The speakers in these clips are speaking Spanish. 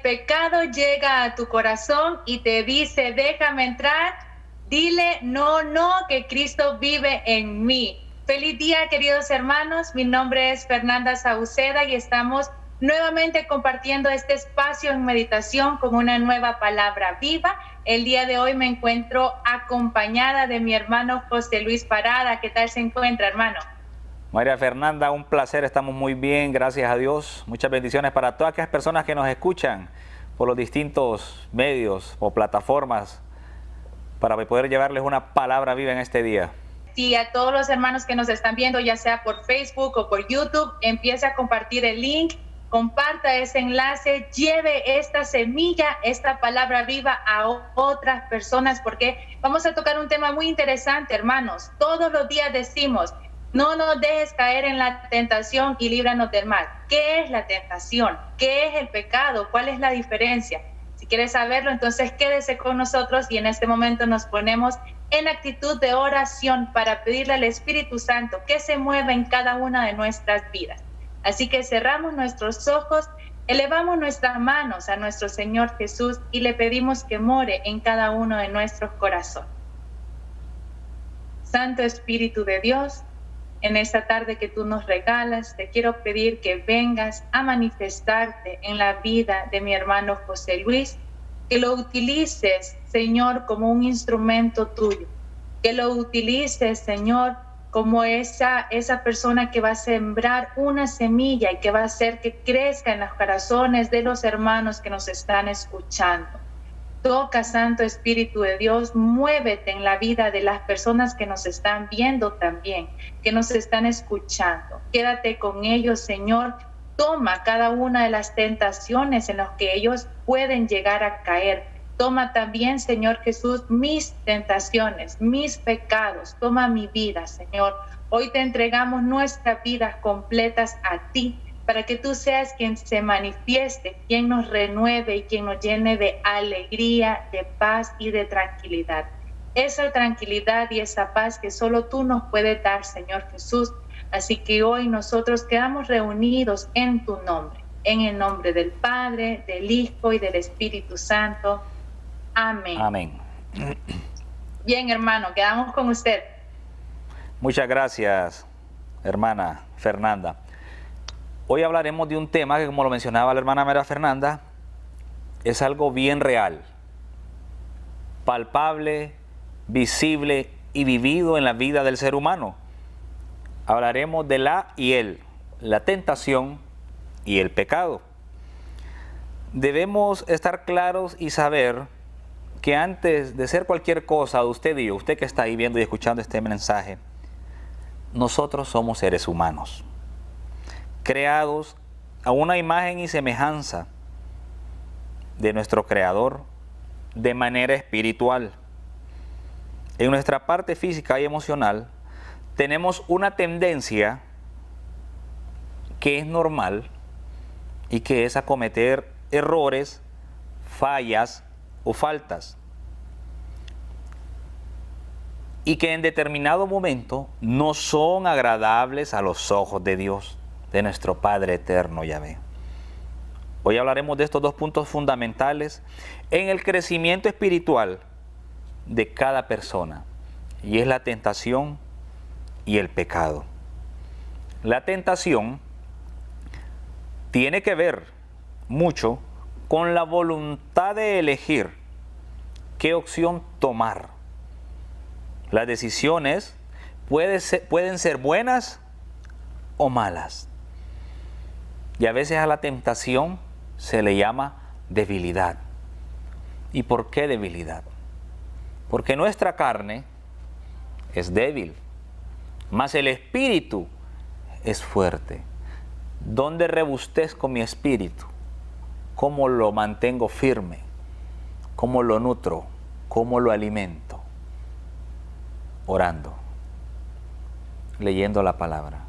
pecado llega a tu corazón y te dice, déjame entrar, dile, no, que Cristo vive en mí. Feliz día, queridos hermanos. Mi nombre es Fernanda Sauceda y estamos nuevamente compartiendo este espacio en meditación con una nueva palabra viva. El día de hoy me encuentro acompañada de mi hermano José Luis Parada. ¿Qué tal se encuentra, hermano? María Fernanda, un placer, estamos muy bien, gracias a Dios. Muchas bendiciones para todas aquellas personas que nos escuchan por los distintos medios o plataformas para poder llevarles una palabra viva en este día. Y a todos los hermanos que nos están viendo, ya sea por Facebook o por YouTube, empiece a compartir el link, comparta ese enlace, lleve esta semilla, esta palabra viva a otras personas, porque vamos a tocar un tema muy interesante, hermanos. Todos los días decimos, no nos dejes caer en la tentación y líbranos del mal. ¿Qué es la tentación? ¿Qué es el pecado? ¿Cuál es la diferencia? Si quieres saberlo, entonces quédese con nosotros y en este momento nos ponemos en actitud de oración para pedirle al Espíritu Santo que se mueva en cada una de nuestras vidas. Así que cerramos nuestros ojos, elevamos nuestras manos a nuestro Señor Jesús y le pedimos que more en cada uno de nuestros corazones. Santo Espíritu de Dios, en esta tarde que tú nos regalas, te quiero pedir que vengas a manifestarte en la vida de mi hermano José Luis, que lo utilices, Señor, como un instrumento tuyo, que lo utilices, Señor, como esa persona que va a sembrar una semilla y que va a hacer que crezca en los corazones de los hermanos que nos están escuchando. Toca, Santo Espíritu de Dios, muévete en la vida de las personas que nos están viendo también, que nos están escuchando. Quédate con ellos, Señor. Toma cada una de las tentaciones en las que ellos pueden llegar a caer. Toma también, Señor Jesús, mis tentaciones, mis pecados. Toma mi vida, Señor. Hoy te entregamos nuestras vidas completas a ti, para que tú seas quien se manifieste, quien nos renueve y quien nos llene de alegría, de paz y de tranquilidad. Esa tranquilidad y esa paz que solo tú nos puedes dar, Señor Jesús. Así que hoy nosotros quedamos reunidos en tu nombre, en el nombre del Padre, del Hijo y del Espíritu Santo. Amén. Amén. Bien, hermano, quedamos con usted. Muchas gracias, hermana Fernanda. Hoy hablaremos de un tema que, como lo mencionaba la hermana María Fernanda, es algo bien real, palpable, visible y vivido en la vida del ser humano. Hablaremos de la y el, la tentación y el pecado. Debemos estar claros y saber que antes de ser cualquier cosa, usted y yo, usted que está ahí viendo y escuchando este mensaje, nosotros somos seres humanos, creados a una imagen y semejanza de nuestro Creador de manera espiritual. En nuestra parte física y emocional tenemos una tendencia que es normal y que es a cometer errores, fallas o faltas, y que en determinado momento no son agradables a los ojos de Dios, de nuestro Padre eterno Yahvé. Hoy hablaremos de estos dos puntos fundamentales en el crecimiento espiritual de cada persona, y es la tentación y el pecado. La tentación tiene que ver mucho con la voluntad de elegir qué opción tomar. Las decisiones pueden ser buenas o malas. Y a veces a la tentación se le llama debilidad. ¿Y por qué debilidad? Porque nuestra carne es débil, mas el espíritu es fuerte. ¿Dónde rebustezco mi espíritu? ¿Cómo lo mantengo firme? ¿Cómo lo nutro? ¿Cómo lo alimento? Orando, leyendo la palabra,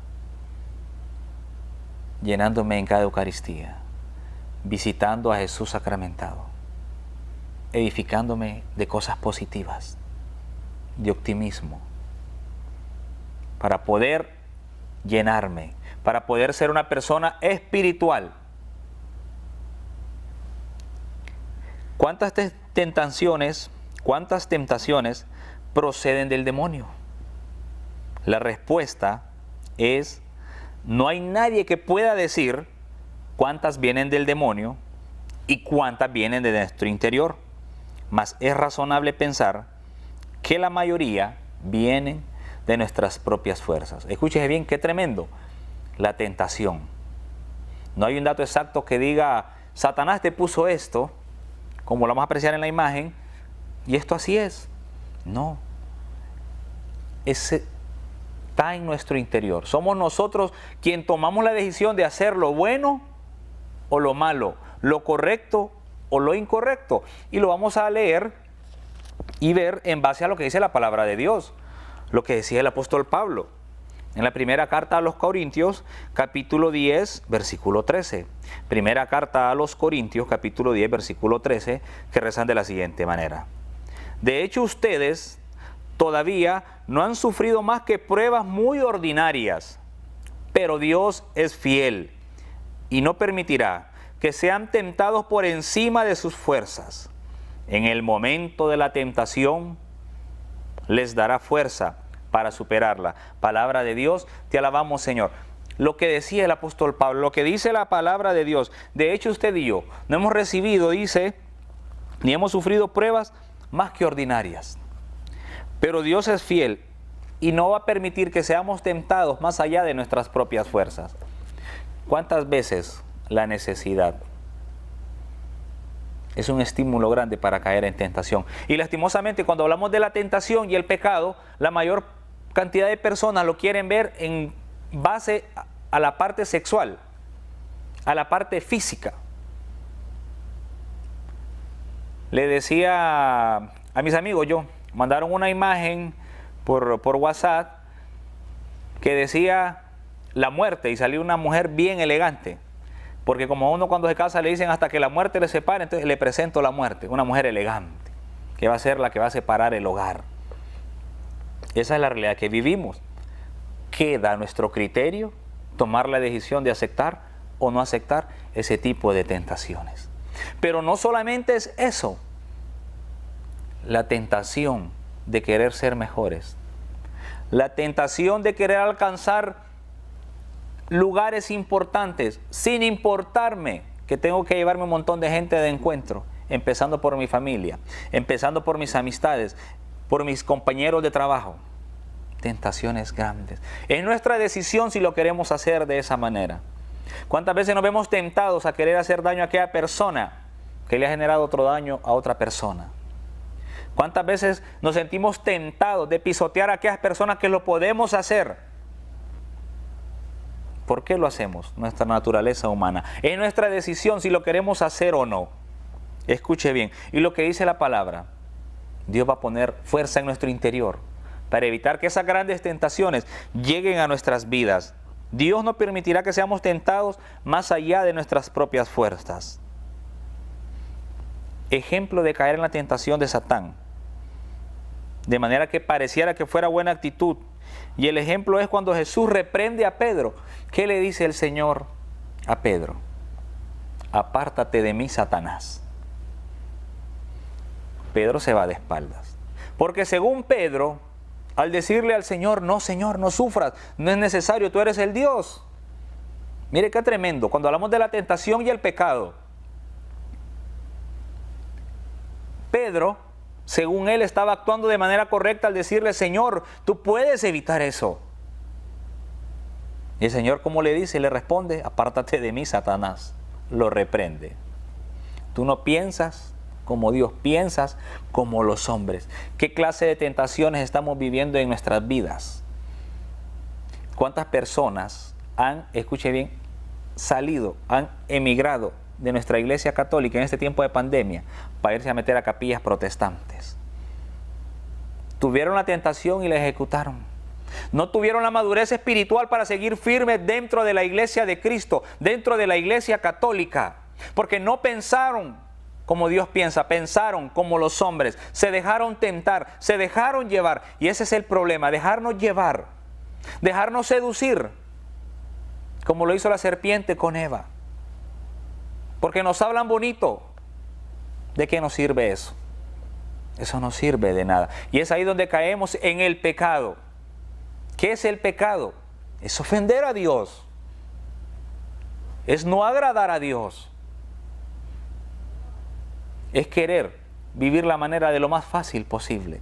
llenándome en cada Eucaristía, visitando a Jesús sacramentado, edificándome de cosas positivas, de optimismo, para poder llenarme, para poder ser una persona espiritual. tentaciones proceden del demonio? La respuesta es: no hay nadie que pueda decir cuántas vienen del demonio y cuántas vienen de nuestro interior. Mas es razonable pensar que la mayoría vienen de nuestras propias fuerzas. Escúchese bien, qué tremendo. La tentación. No hay un dato exacto que diga, Satanás te puso esto, como lo vamos a apreciar en la imagen, y esto así es. No. Está en nuestro interior. Somos nosotros quien tomamos la decisión de hacer lo bueno o lo malo, lo correcto o lo incorrecto. Y lo vamos a leer y ver en base a lo que dice la palabra de Dios, lo que decía el apóstol Pablo en la primera carta a los Corintios, capítulo 10, versículo 13. Primera carta a los Corintios, capítulo 10, versículo 13, que rezan de la siguiente manera: de hecho, ustedes todavía no han sufrido más que pruebas muy ordinarias, pero Dios es fiel y no permitirá que sean tentados por encima de sus fuerzas. En el momento de la tentación les dará fuerza para superarla. Palabra de Dios, te alabamos, Señor. Lo que decía el apóstol Pablo, lo que dice la palabra de Dios. De hecho, usted y yo no hemos recibido, dice, ni hemos sufrido pruebas más que ordinarias. Pero Dios es fiel y no va a permitir que seamos tentados más allá de nuestras propias fuerzas. ¿Cuántas veces la necesidad es un estímulo grande para caer en tentación? Y lastimosamente, cuando hablamos de la tentación y el pecado, la mayor cantidad de personas lo quieren ver en base a la parte sexual, a la parte física. Le decía a mis amigos, mandaron una imagen por WhatsApp que decía la muerte, y salió una mujer bien elegante, porque como uno cuando se casa le dicen hasta que la muerte le separe, entonces le presento la muerte, una mujer elegante, que va a ser la que va a separar el hogar. Esa es la realidad que vivimos. Queda a nuestro criterio tomar la decisión de aceptar o no aceptar ese tipo de tentaciones. Pero no solamente es eso, la tentación de querer ser mejores, la tentación de querer alcanzar lugares importantes sin importarme que tengo que llevarme un montón de gente de encuentro, empezando por mi familia, empezando por mis amistades, por mis compañeros de trabajo. Tentaciones grandes. Es nuestra decisión si lo queremos hacer de esa manera. ¿Cuántas veces nos vemos tentados a querer hacer daño a aquella persona que le ha generado otro daño a otra persona? ¿Cuántas veces nos sentimos tentados de pisotear a aquellas personas que lo podemos hacer? ¿Por qué lo hacemos? Nuestra naturaleza humana. Es nuestra decisión si lo queremos hacer o no. Escuche bien. Y lo que dice la palabra, Dios va a poner fuerza en nuestro interior para evitar que esas grandes tentaciones lleguen a nuestras vidas. Dios no permitirá que seamos tentados más allá de nuestras propias fuerzas. Ejemplo de caer en la tentación de Satán, de manera que pareciera que fuera buena actitud. Y el ejemplo es cuando Jesús reprende a Pedro. ¿Qué le dice el Señor a Pedro? Apártate de mí, Satanás. Pedro se va de espaldas. Porque según Pedro, al decirle al Señor, no Señor, no sufras, no es necesario, tú eres el Dios. Mire qué tremendo, cuando hablamos de la tentación y el pecado, Pedro, según él, estaba actuando de manera correcta al decirle, Señor, tú puedes evitar eso. Y el Señor, ¿cómo le dice? Le responde, apártate de mí, Satanás. Lo reprende. Tú no piensas como Dios, piensas como los hombres. ¿Qué clase de tentaciones estamos viviendo en nuestras vidas? ¿Cuántas personas han, escuche bien, salido, han emigrado de nuestra iglesia católica en este tiempo de pandemia para irse a meter a capillas protestantes? Tuvieron la tentación y la ejecutaron. No tuvieron la madurez espiritual para seguir firmes dentro de la iglesia de Cristo, dentro de la iglesia católica, porque no pensaron como Dios piensa, pensaron como los hombres, se dejaron tentar, se dejaron llevar. Y ese es el problema, dejarnos llevar, dejarnos seducir, como lo hizo la serpiente con Eva. Porque nos hablan bonito, ¿De qué nos sirve eso? Eso no sirve de nada. Y es ahí donde caemos en el pecado. ¿Qué es el pecado? Es ofender a Dios. Es no agradar a Dios. Es querer vivir la manera de lo más fácil posible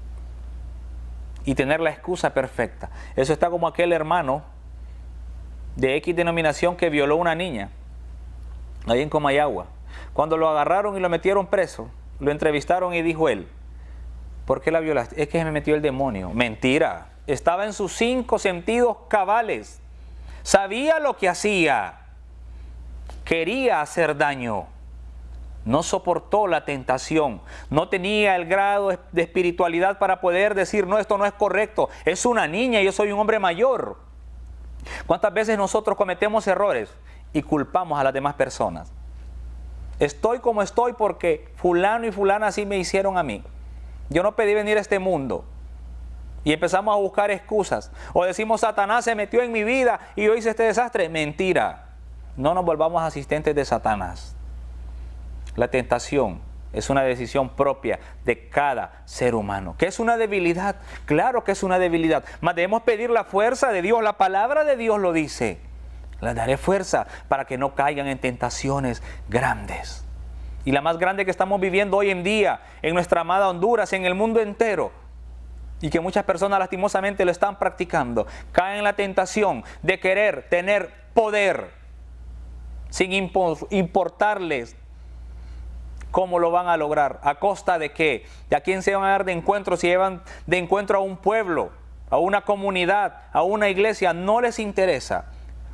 y tener la excusa perfecta. Eso está como aquel hermano de X denominación que violó a una niña ahí en Comayagua. Cuando lo agarraron y lo metieron preso, lo entrevistaron y dijo él: ¿por qué la violaste? Es que me metió el demonio. Mentira. Estaba en sus 5 sentidos cabales. Sabía lo que hacía. Quería hacer daño. No soportó la tentación. No tenía el grado de espiritualidad para poder decir: no, esto no es correcto. Es una niña y yo soy un hombre mayor. ¿Cuántas veces nosotros cometemos errores y culpamos a las demás personas? Estoy como estoy porque fulano y fulana así me hicieron a mí. Yo no pedí venir a este mundo. Y empezamos a buscar excusas. O decimos: Satanás se metió en mi vida y yo hice este desastre. Mentira. No nos volvamos asistentes de Satanás. La tentación es una decisión propia de cada ser humano. ¿Qué es una debilidad? Claro que es una debilidad. Mas debemos pedir la fuerza de Dios. La palabra de Dios lo dice. Les daré fuerza para que no caigan en tentaciones grandes. Y la más grande que estamos viviendo hoy en día en nuestra amada Honduras, en el mundo entero, y que muchas personas lastimosamente lo están practicando, caen en la tentación de querer tener poder sin importarles cómo lo van a lograr, a costa de qué, de a quién se van a dar de encuentro, si llevan de encuentro a un pueblo, a una comunidad, a una iglesia. No les interesa,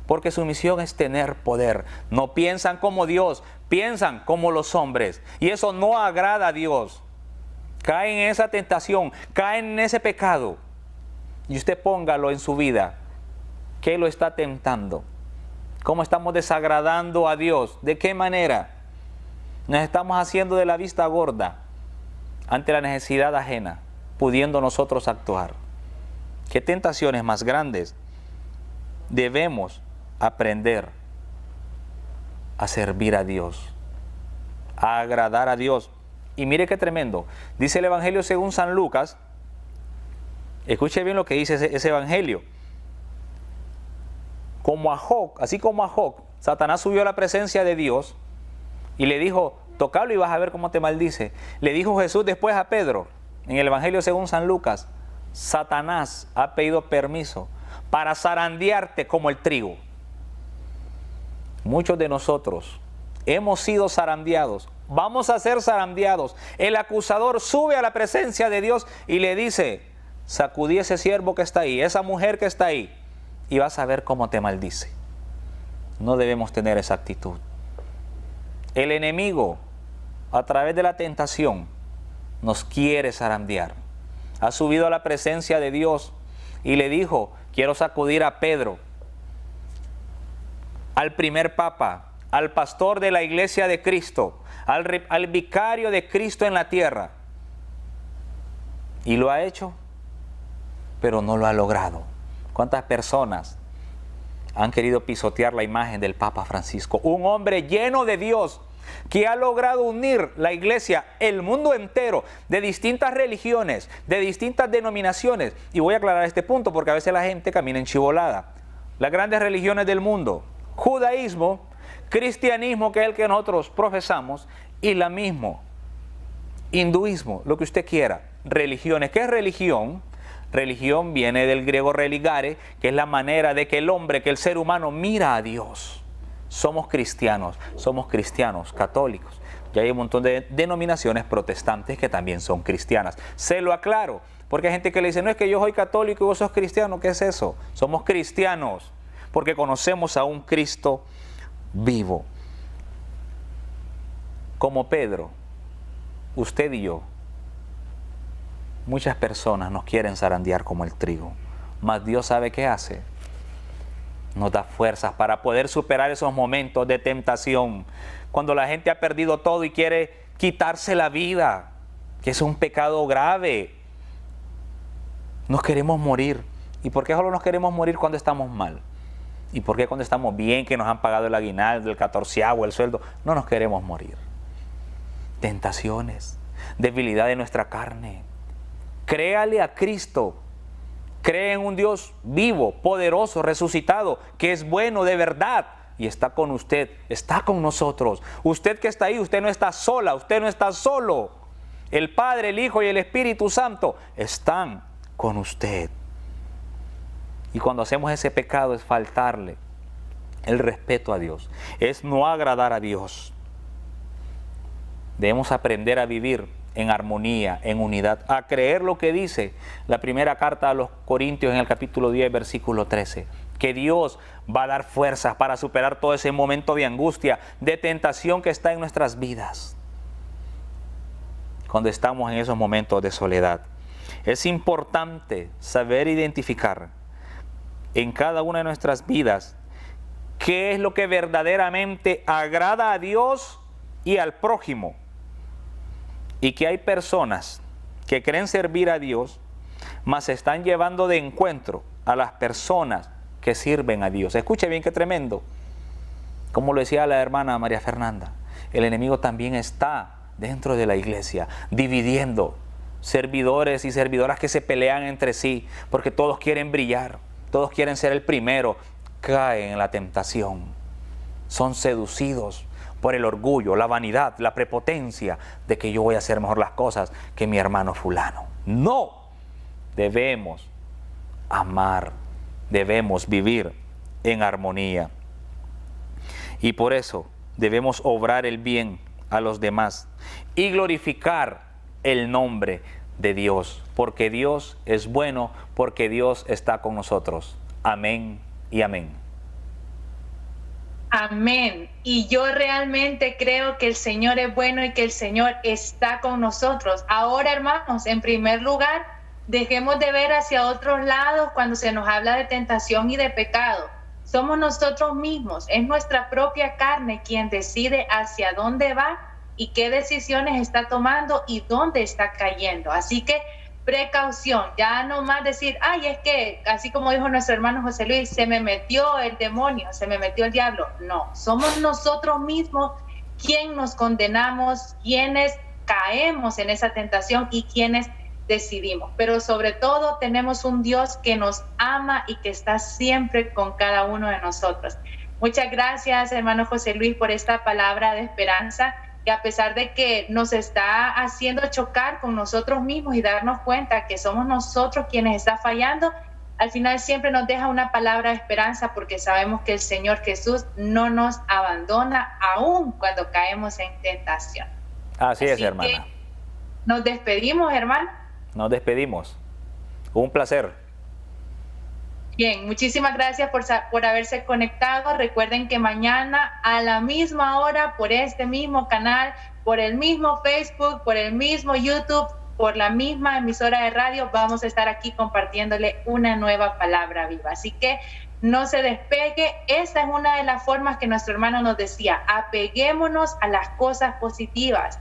porque su misión es tener poder. No piensan como Dios, piensan como los hombres, y eso no agrada a Dios. Caen en esa tentación, caen en ese pecado, y usted póngalo en su vida. ¿Qué lo está tentando? ¿Cómo estamos desagradando a Dios? ¿De qué manera? Nos estamos haciendo de la vista gorda ante la necesidad ajena, pudiendo nosotros actuar. ¿Qué tentaciones más grandes? Debemos aprender a servir a Dios, a agradar a Dios. Y mire qué tremendo. Dice el Evangelio según San Lucas. Escuche bien lo que dice ese Evangelio. Así como a Job, Satanás subió a la presencia de Dios y le dijo: tócalo y vas a ver cómo te maldice. Le dijo Jesús después a Pedro, en el Evangelio según San Lucas: Satanás ha pedido permiso para zarandearte como el trigo. Muchos de nosotros hemos sido zarandeados, vamos a ser zarandeados. El acusador sube a la presencia de Dios y le dice: sacudí ese siervo que está ahí, esa mujer que está ahí, y vas a ver cómo te maldice. No debemos tener esa actitud. El enemigo, a través de la tentación, nos quiere zarandear. Ha subido a la presencia de Dios y le dijo: quiero sacudir a Pedro, al primer papa, al pastor de la iglesia de Cristo, al vicario de Cristo en la tierra. Y lo ha hecho, pero no lo ha logrado. ¿Cuántas personas han querido pisotear la imagen del Papa Francisco? Un hombre lleno de Dios, que ha logrado unir la iglesia, el mundo entero, de distintas religiones, de distintas denominaciones. Y voy a aclarar este punto porque a veces la gente camina enchivolada. Las grandes religiones del mundo: judaísmo, cristianismo, que es el que nosotros profesamos, islamismo, hinduismo, lo que usted quiera. Religiones. ¿Qué es religión? Religión viene del griego religare, que es la manera de que el hombre, que el ser humano mira a Dios. Somos cristianos católicos. Ya hay un montón de denominaciones protestantes que también son cristianas. Se lo aclaro, porque hay gente que le dice: no, es que yo soy católico y vos sos cristiano. ¿Qué es eso? Somos cristianos porque conocemos a un Cristo vivo. Como Pedro, usted y yo, muchas personas nos quieren zarandear como el trigo, mas Dios sabe qué hace. Nos da fuerzas para poder superar esos momentos de tentación, cuando la gente ha perdido todo y quiere quitarse la vida, que es un pecado grave. Nos queremos morir. ¿Y por qué solo nos queremos morir cuando estamos mal? ¿Y por qué cuando estamos bien, que nos han pagado el aguinaldo, el 14avo, el sueldo, no nos queremos morir? tentaciones, debilidad de nuestra carne. Créale a Cristo. Cree en un Dios vivo, poderoso, resucitado, que es bueno de verdad y está con usted, está con nosotros. Usted que está ahí, usted no está sola, usted no está solo. El Padre, el Hijo y el Espíritu Santo están con usted. Y cuando hacemos ese pecado es faltarle el respeto a Dios, es no agradar a Dios. Debemos aprender a vivir en armonía, en unidad, a creer lo que dice la primera carta a los Corintios en el capítulo 10, versículo 13, que Dios va a dar fuerzas para superar todo ese momento de angustia, de tentación que está en nuestras vidas, cuando estamos en esos momentos de soledad. Es importante saber identificar en cada una de nuestras vidas qué es lo que verdaderamente agrada a Dios y al prójimo. Y que hay personas que creen servir a Dios, mas se están llevando de encuentro a las personas que sirven a Dios. Escuche bien qué tremendo. Como lo decía la hermana María Fernanda, el enemigo también está dentro de la iglesia, dividiendo servidores y servidoras que se pelean entre sí, porque todos quieren brillar, todos quieren ser el primero. Caen en la tentación, son seducidos por el orgullo, la vanidad, la prepotencia de que yo voy a hacer mejor las cosas que mi hermano fulano. No, debemos amar, debemos vivir en armonía. Y por eso debemos obrar el bien a los demás y glorificar el nombre de Dios, porque Dios es bueno, porque Dios está con nosotros. Amén y amén. Amén. Y yo realmente creo que el Señor es bueno y que el Señor está con nosotros. Ahora, hermanos, en primer lugar, dejemos de ver hacia otros lados cuando se nos habla de tentación y de pecado. Somos nosotros mismos, es nuestra propia carne quien decide hacia dónde va y qué decisiones está tomando y dónde está cayendo. Así que precaución, ya no más decir, ay, es que, así como dijo nuestro hermano José Luis, se me metió el demonio, se me metió el diablo. No, somos nosotros mismos quienes nos condenamos, quienes caemos en esa tentación y quienes decidimos. Pero sobre todo tenemos un Dios que nos ama y que está siempre con cada uno de nosotros. Muchas gracias, hermano José Luis, por esta palabra de esperanza, que a pesar de que nos está haciendo chocar con nosotros mismos y darnos cuenta que somos nosotros quienes está fallando, al final siempre nos deja una palabra de esperanza, porque sabemos que el Señor Jesús no nos abandona aún cuando caemos en tentación. Así es, hermana. Nos despedimos, hermano. Nos despedimos. Un placer. Bien, muchísimas gracias por haberse conectado. Recuerden que mañana a la misma hora, por este mismo canal, por el mismo Facebook, por el mismo YouTube, por la misma emisora de radio, vamos a estar aquí compartiéndole una nueva palabra viva. Así que no se despegue. Esta es una de las formas que nuestro hermano nos decía: apeguémonos a las cosas positivas.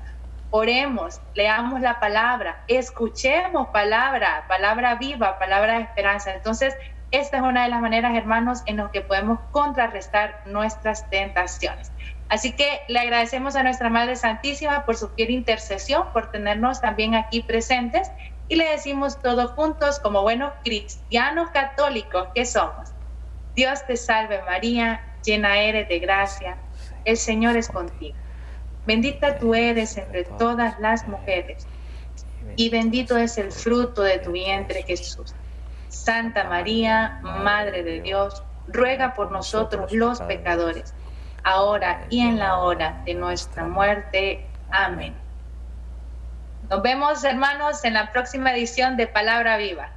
Oremos, leamos la palabra, escuchemos palabra viva, palabra de esperanza. Entonces, esta es una de las maneras, hermanos, en las que podemos contrarrestar nuestras tentaciones. Así que le agradecemos a nuestra Madre Santísima por su fiel intercesión, por tenernos también aquí presentes, y le decimos todos juntos, como buenos cristianos católicos que somos: Dios te salve María, llena eres de gracia, el Señor es contigo. Bendita tú eres entre todas las mujeres, y bendito es el fruto de tu vientre, Jesús. Santa María, Madre de Dios, ruega por nosotros los pecadores, ahora y en la hora de nuestra muerte. Amén. Nos vemos, hermanos, en la próxima edición de Palabra Viva.